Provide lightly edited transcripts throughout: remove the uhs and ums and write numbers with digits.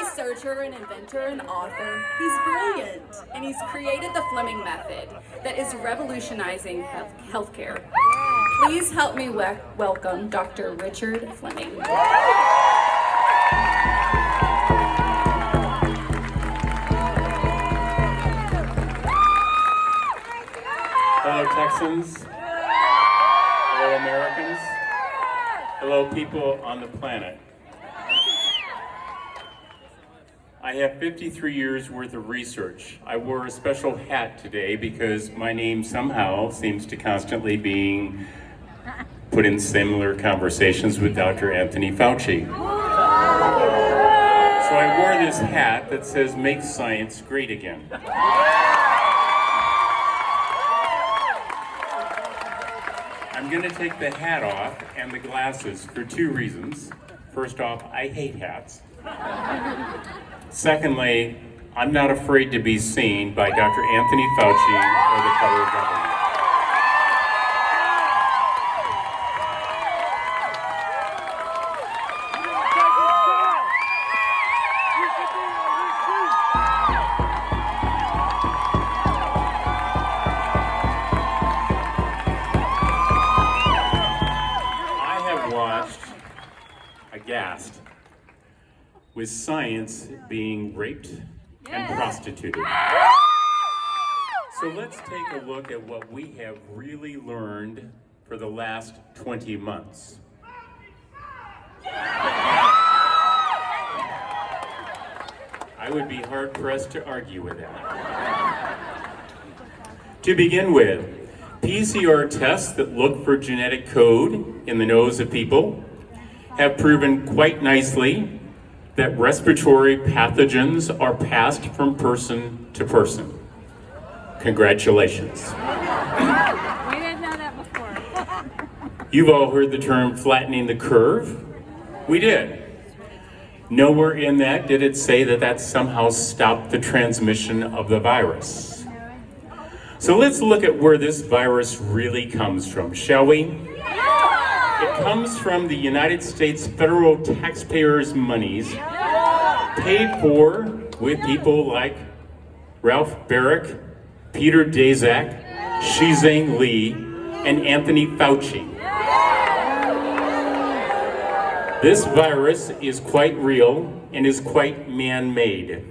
researcher, an inventor, an author. He's brilliant, and he's created the Fleming method that is revolutionizing healthcare. Please help me welcome Dr. Richard Fleming. Hello, Texans. Hello, Americans. Hello, people on the planet. I have 53 years worth of research. I wore a special hat today because my name somehow seems to constantly being put in similar conversations with Dr. Anthony Fauci. So I wore this hat that says, "Make science great again." I'm going to take the hat off and the glasses for two reasons. First off, I hate hats. Secondly, I'm not afraid to be seen by Dr. Anthony Fauci or the federal government. Aghast with science being raped and prostituted. So let's take a look at what we have really learned for the last 20 months. I would be hard-pressed to argue with that. To begin with, PCR tests that look for genetic code in the nose of people have proven quite nicely that respiratory pathogens are passed from person to person. Congratulations. We didn't know that before. You've all heard the term flattening the curve. We did. Nowhere in that did it say that that somehow stopped the transmission of the virus. So let's look at where this virus really comes from, shall we? It comes from the United States federal taxpayers' monies paid for with people like Ralph Barrick, Peter Daszak, Shizheng Li, and Anthony Fauci. This virus is quite real and is quite man-made.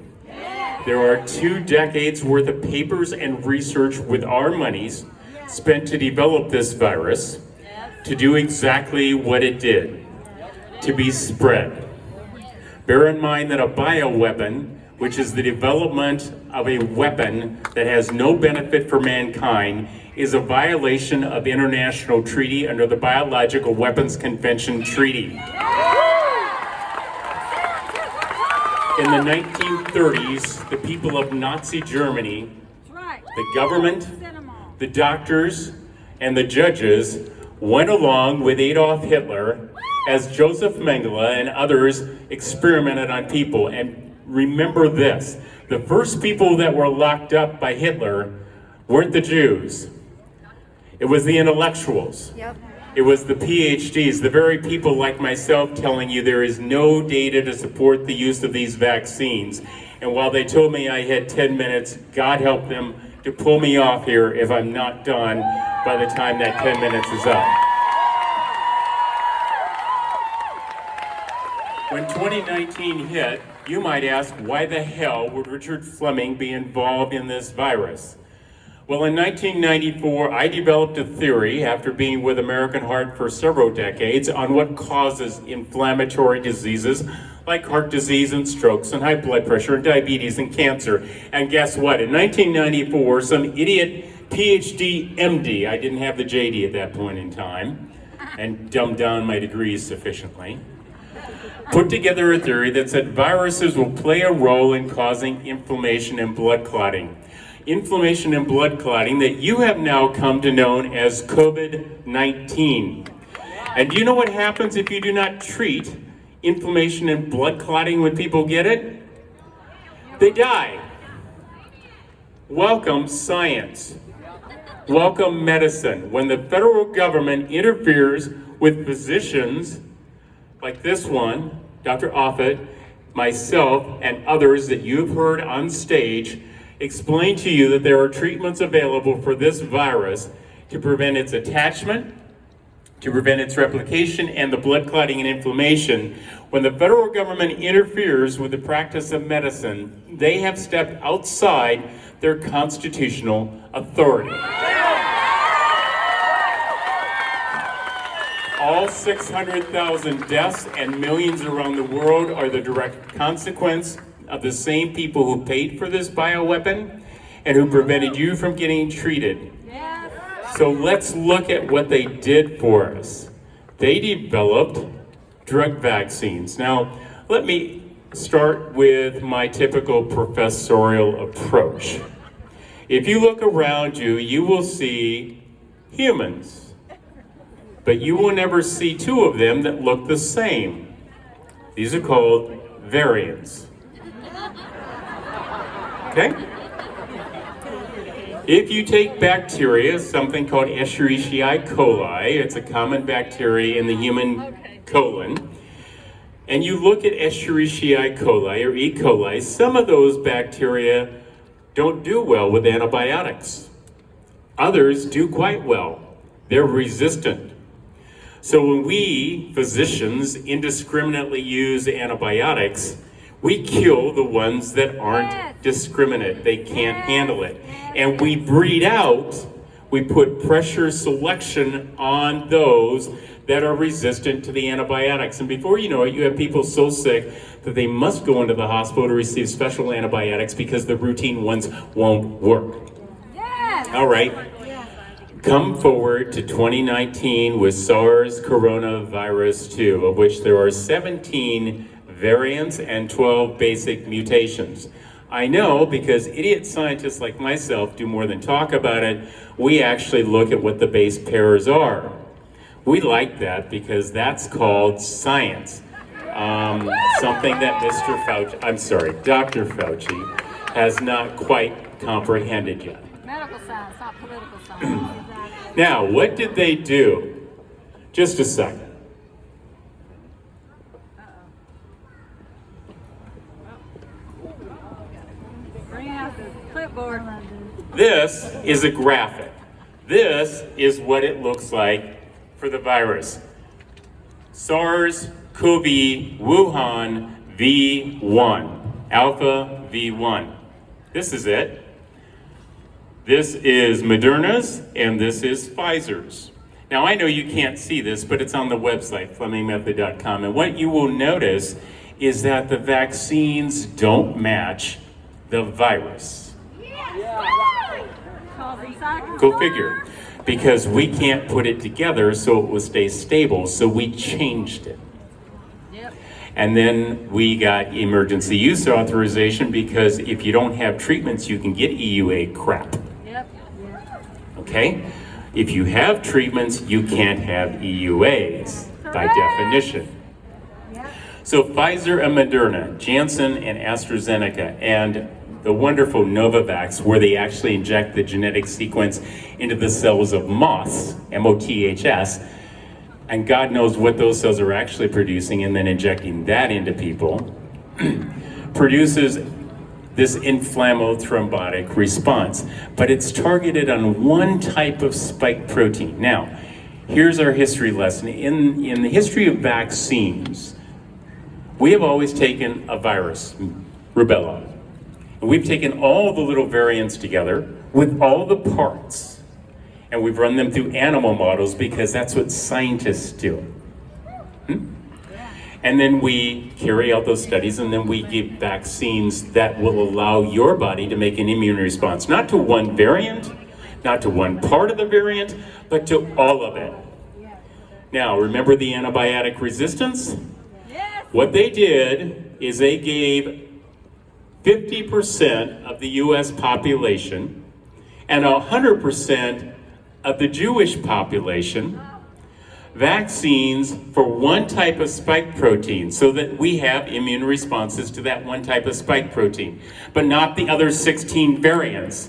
There are 2 decades worth of papers and research with our monies spent to develop this virus, to do exactly what it did, to be spread. Bear in mind that a bioweapon, which is the development of a weapon that has no benefit for mankind, is a violation of international treaty under the Biological Weapons Convention Treaty. In the 1930s, the people of Nazi Germany, the government, the doctors, and the judges went along with Adolf Hitler as Joseph Mengele and others experimented on people. And remember this, the first people that were locked up by Hitler weren't the Jews. It was the intellectuals. Yep. It was the PhDs, the very people like myself telling you there is no data to support the use of these vaccines. And while they told me I had 10 minutes, God help them to pull me off here if I'm not done by the time that 10 minutes is up. When 2019 hit, you might ask, why the hell would Richard Fleming be involved in this virus? Well, in 1994, I developed a theory after being with American Heart for several decades on what causes inflammatory diseases like heart disease and strokes and high blood pressure and diabetes and cancer. And guess what? In 1994, some idiot PhD MD, I didn't have the JD at that point in time, and dumbed down my degrees sufficiently, put together a theory that said viruses will play a role in causing inflammation and blood clotting. Inflammation and blood clotting that you have now come to know as COVID-19. And do you know what happens if you do not treat inflammation and blood clotting when people get it? They die. Welcome science. Welcome medicine. When the federal government interferes with physicians like this one, Dr. Offit, myself, and others that you've heard on stage explain to you that there are treatments available for this virus to prevent its attachment, to prevent its replication, and the blood clotting and inflammation. When the federal government interferes with the practice of medicine, they have stepped outside their constitutional authority. All 600,000 deaths and millions around the world are the direct consequence of the same people who paid for this bioweapon and who prevented you from getting treated. So let's look at what they did for us. They developed drug vaccines. Now, let me start with my typical professorial approach. If you look around you, you will see humans, but you will never see two of them that look the same. These are called variants. Okay? If you take bacteria, something called Escherichia coli, it's a common bacteria in the human colon, and you look at Escherichia coli or E. coli, some of those bacteria don't do well with antibiotics. Others do quite well. They're resistant. So when we, physicians, indiscriminately use antibiotics, we kill the ones that aren't discriminate. They can't handle it. And we breed out, we put pressure selection on those that are resistant to the antibiotics. And before you know it, you have people so sick that they must go into the hospital to receive special antibiotics because the routine ones won't work. All right. Come forward to 2019 with SARS coronavirus 2, of which there are 17 variants and 12 basic mutations. I know because idiot scientists like myself do more than talk about it. We actually look at what the base pairs are. We like that because that's called science. Something that Dr. Fauci has not quite comprehended yet. Medical science, not political science. Now, what did they do? Just a second. Bring out the clipboard. This is a graphic. This is what it looks like for the virus. SARS-CoV Wuhan V1, Alpha V1. This is it. This is Moderna's, and this is Pfizer's. Now, I know you can't see this, but it's on the website, FlemingMethod.com. And what you will notice is that the vaccines don't match the virus. Go figure. Because we can't put it together so it will stay stable, so we changed it. And then we got emergency use authorization because if you don't have treatments, you can get EUA crap. Okay? If you have treatments, you can't have EUAs by definition. So Pfizer and Moderna, Janssen and AstraZeneca, and the wonderful Novavax, where they actually inject the genetic sequence into the cells of moths, M-O-T-H-S, and God knows what those cells are actually producing, and then injecting that into people, produces this inflammothrombotic response. But it's targeted on one type of spike protein. Now, here's our history lesson. In the history of vaccines, we have always taken a virus, rubella, and we've taken all the little variants together with all the parts, and we've run them through animal models because that's what scientists do. And then we carry out those studies, and then we give vaccines that will allow your body to make an immune response, not to one variant, not to one part of the variant, but to all of it. Now, remember the antibiotic resistance? What they did is they gave 50% of the US population and 100% of the Jewish population vaccines for one type of spike protein so that we have immune responses to that one type of spike protein, but not the other 16 variants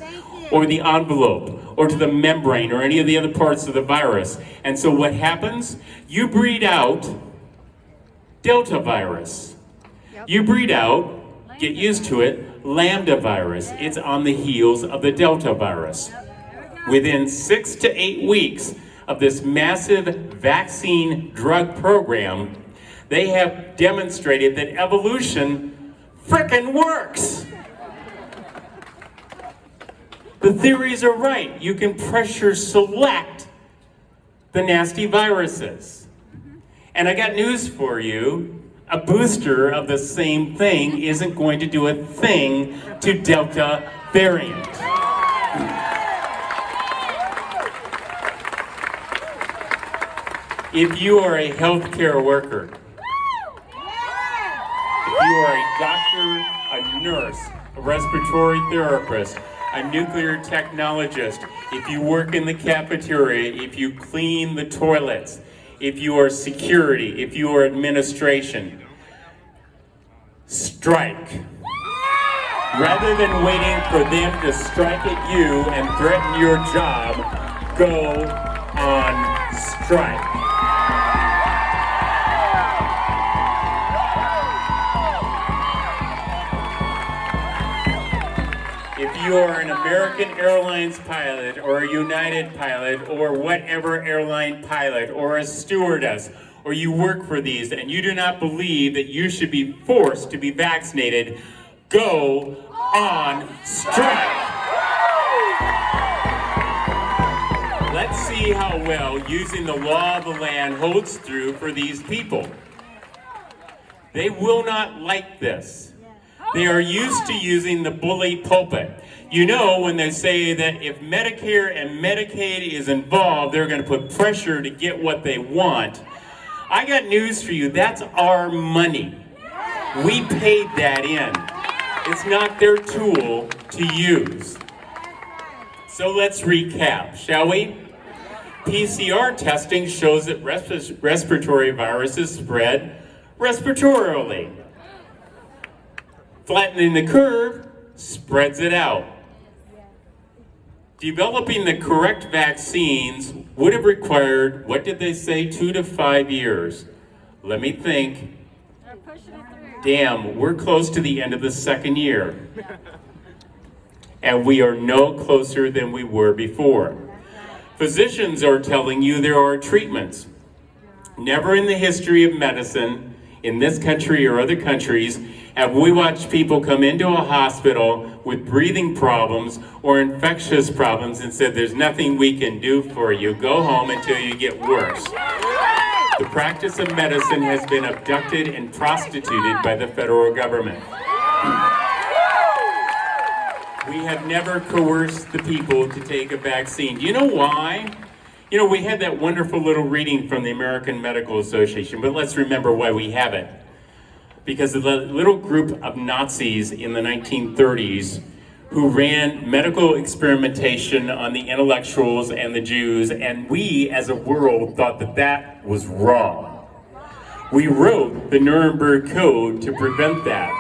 or the envelope or to the membrane or any of the other parts of the virus. And so what happens? You breed out Delta virus. You breed out, get used to it, Lambda virus. It's on the heels of the Delta virus. Within 6 to 8 weeks of this massive vaccine drug program, they have demonstrated that evolution frickin' works. The theories are right. You can pressure select the nasty viruses. And I got news for you. A booster of the same thing isn't going to do a thing to Delta variant. If you are a healthcare worker, if you are a doctor, a nurse, a respiratory therapist, a nuclear technologist, if you work in the cafeteria, if you clean the toilets, if you are security, if you are administration, strike. Rather than waiting for them to strike at you and threaten your job, go on strike. If you are an American Airlines pilot or a United pilot or whatever airline pilot or a stewardess, or you work for these and you do not believe that you should be forced to be vaccinated, go on strike. Let's see how well using the law of the land holds through for these people. They will not like this. They are used to using the bully pulpit. You know, when they say that if Medicare and Medicaid is involved, they're going to put pressure to get what they want. I got news for you. That's our money. We paid that in. It's not their tool to use. So let's recap, shall we? PCR testing shows that respiratory viruses spread respiratorily. Flattening the curve spreads it out. Developing the correct vaccines would have required, what did they say, 2 to 5 years? Let me think. They're pushing it through. Damn, we're close to the end of the second year. And we are no closer than we were before. Physicians are telling you there are treatments. Never in the history of medicine, in this country or other countries, have we watched people come into a hospital with breathing problems or infectious problems and said, there's nothing we can do for you, go home until you get worse. The practice of medicine has been abducted and prostituted by the federal government. We have never coerced the people to take a vaccine. Do you know why? You know, we had that wonderful little reading from the American Medical Association, but let's remember why we have it. Because of the little group of Nazis in the 1930s who ran medical experimentation on the intellectuals and the Jews, and we as a world thought that that was wrong. We wrote the Nuremberg Code to prevent that.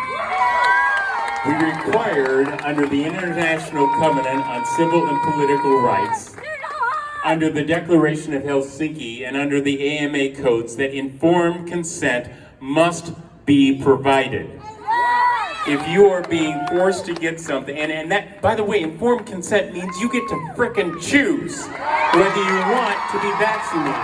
We required, under the International Covenant on Civil and Political Rights, under the Declaration of Helsinki, and under the AMA codes, that informed consent must be provided. If you are being forced to get something, and that, by the way, informed consent means you get to frickin' choose whether you want to be vaccinated.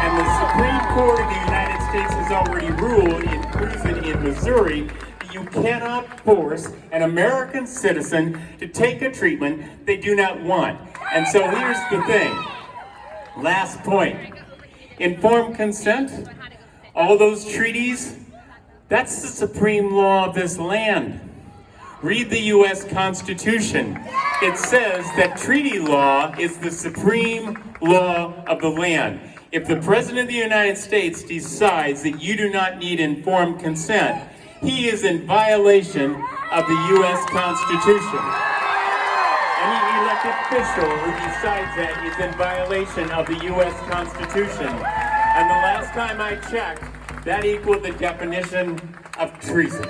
And the Supreme Court of the United States has already ruled in prison in Missouri that you cannot force an American citizen to take a treatment they do not want. And so here's the thing. Last point. Informed consent, all those treaties, that's the supreme law of this land. Read the U.S. Constitution. It says that treaty law is the supreme law of the land. If the President of the United States decides that you do not need informed consent, he is in violation of the U.S. Constitution. Any elected official who decides that is in violation of the U.S. Constitution. And the last time I checked, that equaled the definition of treason.